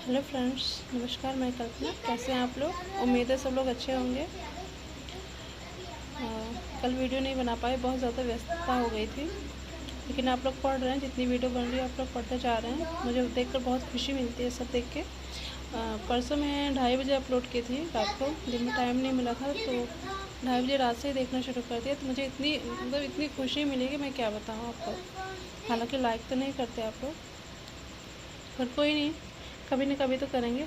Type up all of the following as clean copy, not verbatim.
Hello friends, नमस्कार। मैं कल्पना। कैसे हैं आप लोग? उम्मीद है सब लोग अच्छे होंगे। कल वीडियो नहीं बना पाए, बहुत ज़्यादा व्यस्तता हो गई थी। लेकिन आप लोग पढ़ रहे हैं, जितनी वीडियो बन रही है आप लोग पढ़ते जा रहे हैं। मुझे देखकर बहुत खुशी मिलती है सब देख के। परसों मैं 2:30 बजे अपलोड की थी रात को। दिन में टाइम नहीं मिला था तो 2:30 बजे रात से ही देखना शुरू कर दिया। तो मुझे इतनी खुशी मिली कि मैं क्या बताऊँ आपको। हालांकि लाइक तो नहीं करते आप लोग, पर कोई नहीं, कभी न कभी तो करेंगे।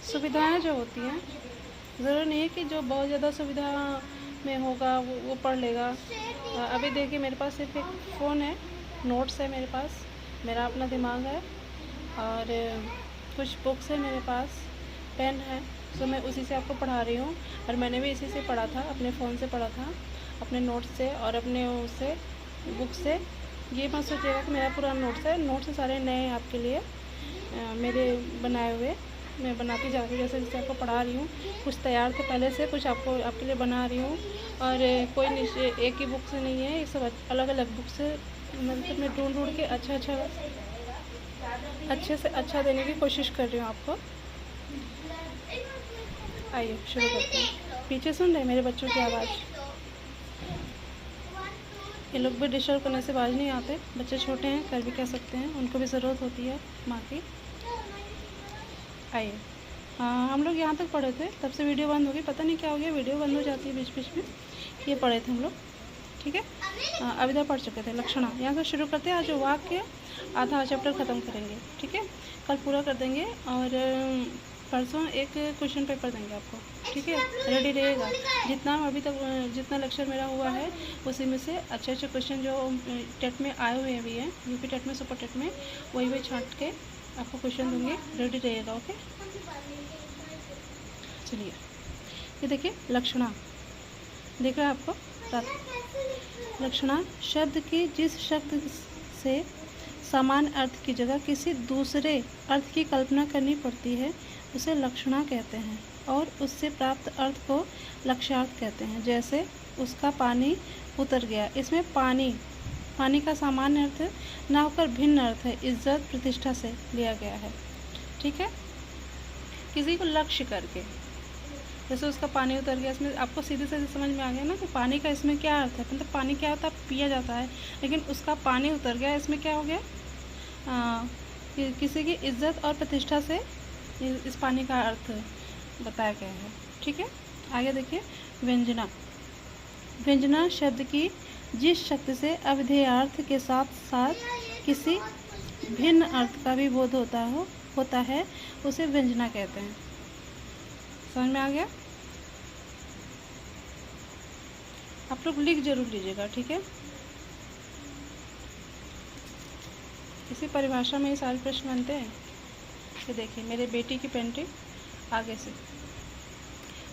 सुविधाएं जो होती हैं, ज़रूरी नहीं है कि जो बहुत ज़्यादा सुविधा में होगा वो पढ़ लेगा। अभी देखिए, मेरे पास सिर्फ एक फ़ोन है, नोट्स है मेरे पास, मेरा अपना दिमाग है और कुछ बुक्स है मेरे पास, पेन है। तो मैं उसी से आपको पढ़ा रही हूँ। और मैंने भी इसी से पढ़ा था, अपने फ़ोन से पढ़ा था, अपने नोट्स से और अपने उससे बुक से। ये मत सोचिएगा कि मेरा पूरा नोट्स सारे नए हैं आपके लिए, मेरे बनाए हुए। मैं बनाती जा रही हूँ, जैसे आपको पढ़ा रही हूँ। कुछ तैयार थे पहले से, कुछ आपके लिए बना रही हूँ। और कोई एक ही बुक से नहीं है, ये सब अलग अलग बुक से, मतलब मैं ढूंढ के अच्छे से अच्छा देने की कोशिश कर रही हूँ आपको। आइए शुरू करते हैं। पीछे सुन रहे हैं मेरे बच्चों की आवाज़? ये लोग भी डिस्टर्ब करने से बाज नहीं आते। बच्चे छोटे हैं, कर भी कह सकते हैं, उनको भी ज़रूरत होती है माँ की। आइए। हाँ, हम लोग यहाँ तक पढ़े थे, तब से वीडियो बंद हो गई। पता नहीं क्या हो गया, वीडियो बंद हो जाती है बीच बीच में। ये पढ़े थे हम लोग, ठीक है। अविधा पढ़ चुके थे। लक्षणा यहाँ से शुरू करते हैं। आज जो वाक्य आधा चैप्टर ख़त्म करेंगे, ठीक है। कल पूरा कर देंगे और परसों एक क्वेश्चन पेपर देंगे आपको, ठीक है। रेडी रहेगा। जितना लेक्चर मेरा हुआ है उसी में से अच्छे क्वेश्चन जो टेट में आए हुए भी हैं, यूपी टेट में, सुपर टेट में, वही छांट के आपको क्वेश्चन दूँगी। रेडी रहेगा, ओके। चलिए, ये देखिए लक्षणा देख रहे हैं आपको। लक्षणा शब्द की जिस शब्द से समान अर्थ की जगह किसी दूसरे अर्थ की कल्पना करनी पड़ती है उसे लक्षणा कहते हैं, और उससे प्राप्त अर्थ को लक्ष्यार्थ कहते हैं। जैसे उसका पानी उतर गया, इसमें पानी का सामान्य अर्थ ना होकर भिन्न अर्थ है, इज्जत प्रतिष्ठा से लिया गया है, ठीक है। किसी को लक्ष्य करके, जैसे उसका पानी उतर गया, इसमें आपको सीधे समझ में आ गया ना कि पानी का इसमें क्या अर्थ है। मतलब पानी क्या होता है, पिया जाता है, लेकिन उसका पानी उतर गया, इसमें क्या हो गया, किसी की इज्जत और प्रतिष्ठा से इस पानी का अर्थ बताया गया है, ठीक है। आगे देखिए, व्यंजना शब्द की जिस शक्ति से अविधेयार्थ के साथ साथ किसी भिन्न अर्थ का भी बोध होता है उसे व्यंजना कहते हैं। समझ में आ गया? आप लोग लिख जरूर लीजिएगा, ठीक है। इसी परिभाषा में ये सारे प्रश्न बनते हैं। ये देखिए मेरे बेटी की पेंटिंग आगे से।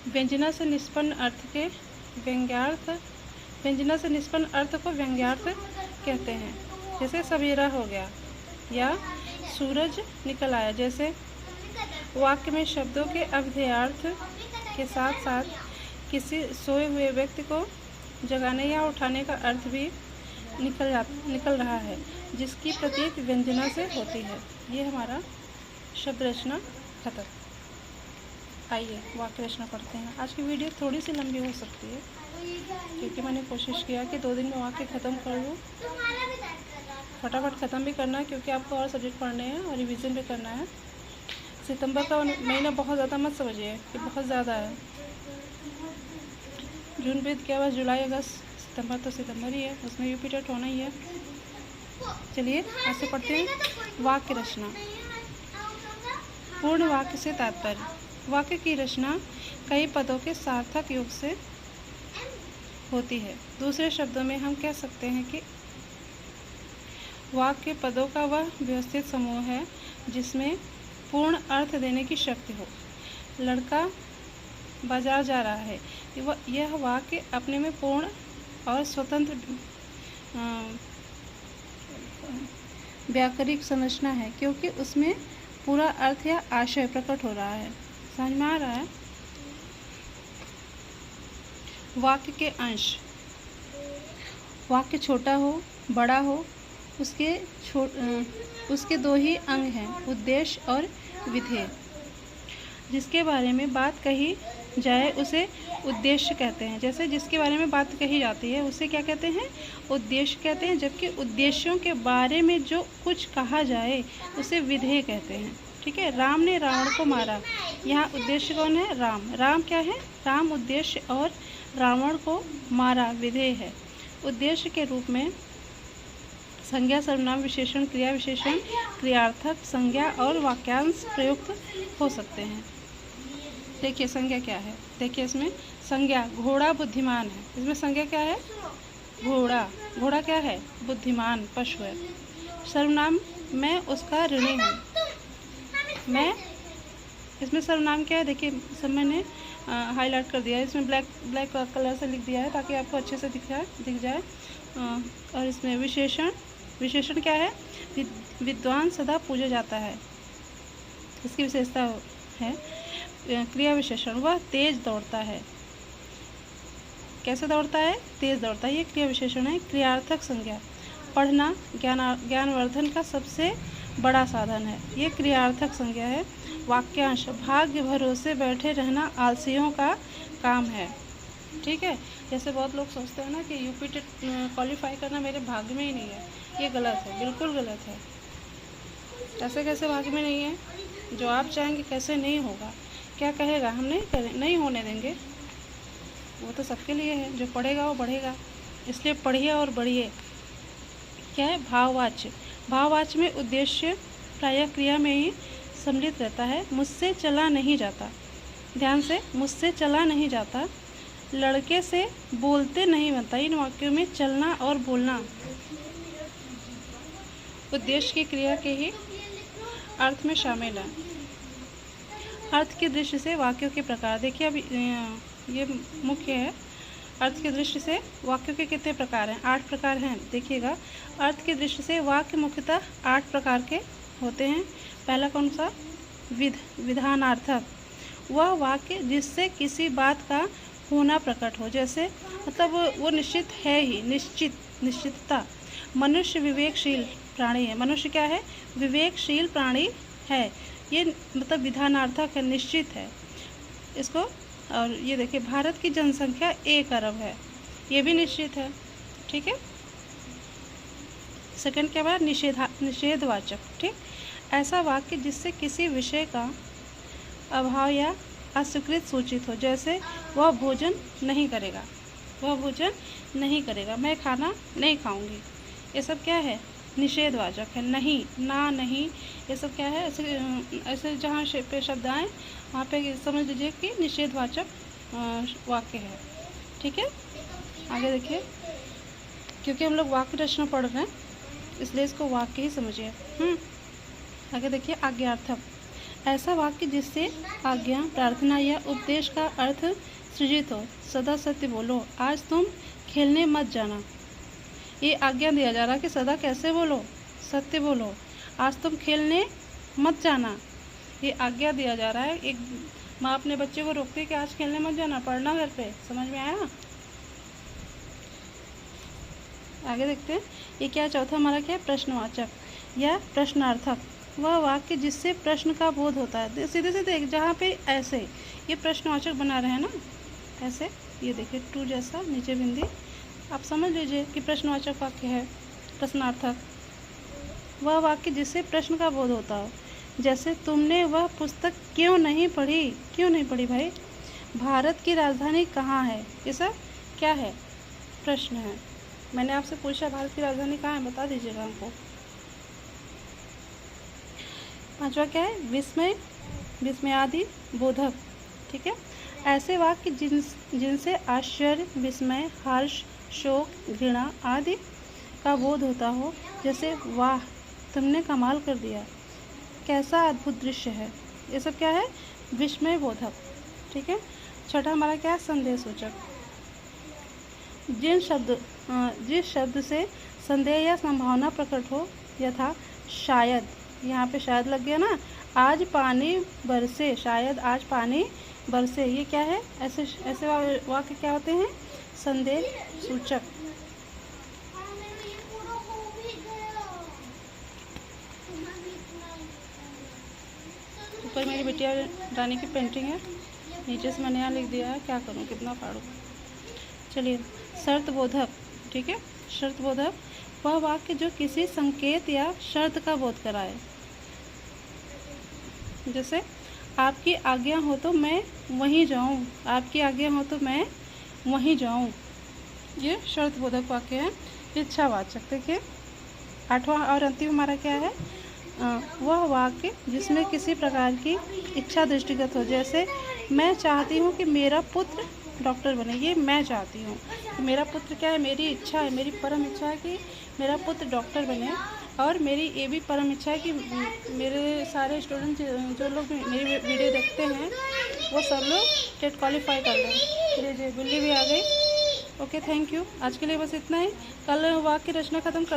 व्यंजना से निष्पन्न अर्थ को व्यंग्यार्थ कहते हैं। जैसे सवेरा हो गया या सूरज निकल आया। जैसे वाक्य में शब्दों के अविधेयार्थ के साथ साथ किसी सोए हुए व्यक्ति को जगाने या उठाने का अर्थ भी निकल रहा है, जिसकी प्रतीक व्यंजना से होती है। ये हमारा शब्द रचना खत्म। आइए वाक्य रचना पढ़ते हैं। आज की वीडियो थोड़ी सी लंबी हो सकती है, क्योंकि मैंने कोशिश किया कि 2 दिन में वाक्य ख़त्म कर दूँ। फटाफट ख़त्म भी करना है, क्योंकि आपको और सब्जेक्ट पढ़ने हैं और रिवीजन भी करना है। सितंबर का महीना बहुत ज़्यादा मत समझिए कि बहुत ज़्यादा है। जून बीत गया, बस जुलाई अगस्त, सितंबर तो सितंबर ही है, उसमें यूपी टेट होना ही है। चलिए आज से पढ़ते हैं। वाक्य रचना। पूर्ण वाक्य से तात्पर्य, वाक्य की रचना कई पदों के सार्थक योग से होती है। दूसरे शब्दों में हम कह सकते हैं कि वाक्य पदों का वह व्यवस्थित समूह है जिसमें पूर्ण अर्थ देने की शक्ति हो। लड़का बाजार जा रहा है, यह वाक्य अपने में पूर्ण और स्वतंत्र व्याकरणिक संरचना है, क्योंकि उसमें पूरा अर्थ या आशय प्रकट हो रहा है। समझ में आ रहा है? वाक्य के अंश, वाक्य छोटा हो, बड़ा हो, उसके दो ही अंग हैं, उद्देश्य और विधेय। जिसके बारे में बात कही जाए उसे उद्देश्य कहते हैं। जैसे जिसके बारे में बात कही जाती है उसे क्या कहते हैं? उद्देश्य कहते हैं। जबकि उद्देश्यों के बारे में जो कुछ कहा जाए उसे विधेय कहते हैं। ठीक है। राम ने रावण को मारा। यहाँ उद्देश्य कौन है? राम। राम क्या है? राम उद्देश्य और रावण को मारा विधेय है। उद्देश्य के रूप में संज्ञा, सर्वनाम, विशेषण, क्रिया विशेषण, क्रियार्थक, संज्ञा और वाक्यांश प्रयुक्त हो सकते हैं। देखिए संज्ञा क्या है। देखिए इसमें संज्ञा घोड़ा बुद्धिमान है। इसमें संज्ञा क्या है? घोड़ा। घोड़ा क्या है? बुद्धिमान पशु है। सर्वनाम मैं उसका ऋणी हूँ। मैं, इसमें सर्वनाम क्या है? देखिए सब मैंने हाईलाइट कर दिया है। इसमें ब्लैक कलर से लिख दिया है ताकि आपको अच्छे से दिख जाए। और इसमें विशेषण क्या है? विद्वान सदा पूजा जाता है, इसकी विशेषता है। क्रिया विशेषण वह तेज दौड़ता है। कैसे दौड़ता है? तेज दौड़ता है, ये क्रिया विशेषण है। क्रियार्थक संज्ञा पढ़ना ज्ञानवर्धन का सबसे बड़ा साधन है, ये क्रियार्थक संज्ञा है। वाक्यांश भाग्य भरोसे बैठे रहना आलसियों का काम है। ठीक है। जैसे बहुत लोग सोचते हैं ना कि यूपी टेट क्वालिफाई करना मेरे भाग्य में ही नहीं है, ये गलत है, बिल्कुल गलत है। ऐसे कैसे भाग्य में नहीं है? जो आप चाहेंगे कैसे नहीं होगा? क्या कहेगा? हम नहीं होने देंगे। वो तो सबके लिए है, जो पढ़ेगा वो बढ़ेगा। इसलिए पढ़िए और बढ़िए। क्या है? भाववाच्य। भाववाच्य में उद्देश्य प्रायः क्रिया में ही सम्मिलित रहता है। मुझसे चला नहीं जाता। ध्यान से, मुझसे चला नहीं जाता। लड़के से बोलते नहीं बनता। इन वाक्यों में चलना और बोलना उद्देश्य की क्रिया के ही अर्थ में शामिल है। अर्थ की दृष्टि से वाक्यों के प्रकार। देखिए अब ये मुख्य है। अर्थ की दृष्टि से वाक्यों के कितने प्रकार हैं? 8 प्रकार हैं। देखिएगा, अर्थ की दृष्टि से वाक्य मुख्यतः 8 प्रकार के होते हैं। पहला कौन सा? विधानार्थक। वह वाक्य जिससे किसी बात का होना प्रकट हो। जैसे मतलब वो निश्चित है ही, निश्चितता। मनुष्य विवेकशील प्राणी है। मनुष्य क्या है? विवेकशील प्राणी है। ये मतलब विधानार्थक है, निश्चित है इसको। और ये देखिए भारत की जनसंख्या 1 अरब है, ये भी निश्चित है। ठीक है। सेकंड क्या बात? निषेधवाचक। ठीक। ऐसा वाक्य जिससे किसी विषय का अभाव या अस्वीकृत सूचित हो। जैसे वह भोजन नहीं करेगा, वह भोजन नहीं करेगा, मैं खाना नहीं खाऊंगी। ये सब क्या है? निषेधवाचक है। नहीं, ना, नहीं, ये सब क्या है? ऐसे जहाँ पे शब्द आए वहाँ पे समझ लीजिए कि निषेधवाचक वाक्य है। ठीक है। आगे देखिए, क्योंकि हम लोग वाक्य रचना पढ़ रहे हैं इसलिए इसको वाक्य ही समझिए। आगे देखिए, आज्ञार्थक। ऐसा वाक्य जिससे आज्ञा, प्रार्थना या उपदेश का अर्थ सृजित हो। सदा सत्य बोलो, आज तुम खेलने मत जाना। ये आज्ञा दिया जा रहा है कि सदा कैसे बोलो? सत्य बोलो, आज तुम खेलने मत जाना। ये आज्ञा दिया जा रहा है। एक माँ अपने बच्चे को रोकती है कि आज खेलने मत जाना, पढ़ना घर पे। समझ में आया? आगे देखते हैं, ये क्या? चौथा हमारा क्या है? प्रश्नवाचक या प्रश्नार्थक। वह वाक्य जिससे प्रश्न का बोध होता है। सीधे सीधे जहाँ पे ऐसे ये प्रश्नवाचक बना रहे हैं ना, ऐसे ये देखिए टू जैसा नीचे बिंदी, आप समझ लीजिए कि प्रश्नवाचक वाक्य है, प्रश्नार्थक। वह वाक्य जिससे प्रश्न का बोध होता हो। जैसे तुमने वह पुस्तक क्यों नहीं पढ़ी? क्यों नहीं पढ़ी भाई? भारत की राजधानी कहाँ है? ये सब क्या है? प्रश्न है। मैंने आपसे पूछा भारत की राजधानी कहाँ है, बता दीजिएगा हमको। पांचवा क्या है? विस्मयादि बोधक। ठीक है। ऐसे वाक्य जिनसे आश्चर्य, विस्मय, हर्ष, शोक, घृणा आदि का बोध होता हो। जैसे वाह, तुमने कमाल कर दिया, कैसा अद्भुत दृश्य है। ये सब क्या है? विस्मय बोधक। ठीक है। छठा हमारा क्या है? संदेह सूचक। जिस शब्द से संदेह या संभावना प्रकट हो, यथा शायद, यहाँ पे शायद लग गया ना, आज पानी बरसे, शायद आज पानी बरसे। ये क्या है? ऐसे वाक्य क्या होते हैं? संदेह सूचक। ऊपर मेरी बिटिया रानी की पेंटिंग है, नीचे से मैंने यहाँ लिख दिया है, क्या करूँ कितना फाड़ूँ। चलिए, शर्तबोधक, ठीक है। शर्तबोधक वह वाक्य जो किसी संकेत या शर्त का बोध कराए। जैसे आपकी आज्ञा हो तो मैं वहीं जाऊँ, आपकी आज्ञा हो तो मैं वहीं जाऊँ, ये शर्तबोधक वाक्य है। इच्छावाचक, देखिए 8वां और अंतिम हमारा क्या है, वह वाक्य जिसमें किसी प्रकार की इच्छा दृष्टिगत हो। जैसे मैं चाहती हूँ कि मेरा पुत्र डॉक्टर बने, ये मैं चाहती हूँ कि मेरा पुत्र क्या है, मेरी इच्छा है, मेरी परम इच्छा है कि मेरा पुत्र डॉक्टर बने। और मेरी ये भी परम इच्छा है कि मेरे सारे स्टूडेंट जो लोग मेरी वीडियो देखते हैं वो सब लोग टेट क्वालिफाई कर लें। जी, बिल्ली भी आ गई। Okay, thank you. आज के लिए बस इतना ही। कल वाक्य रचना ख़त्म कर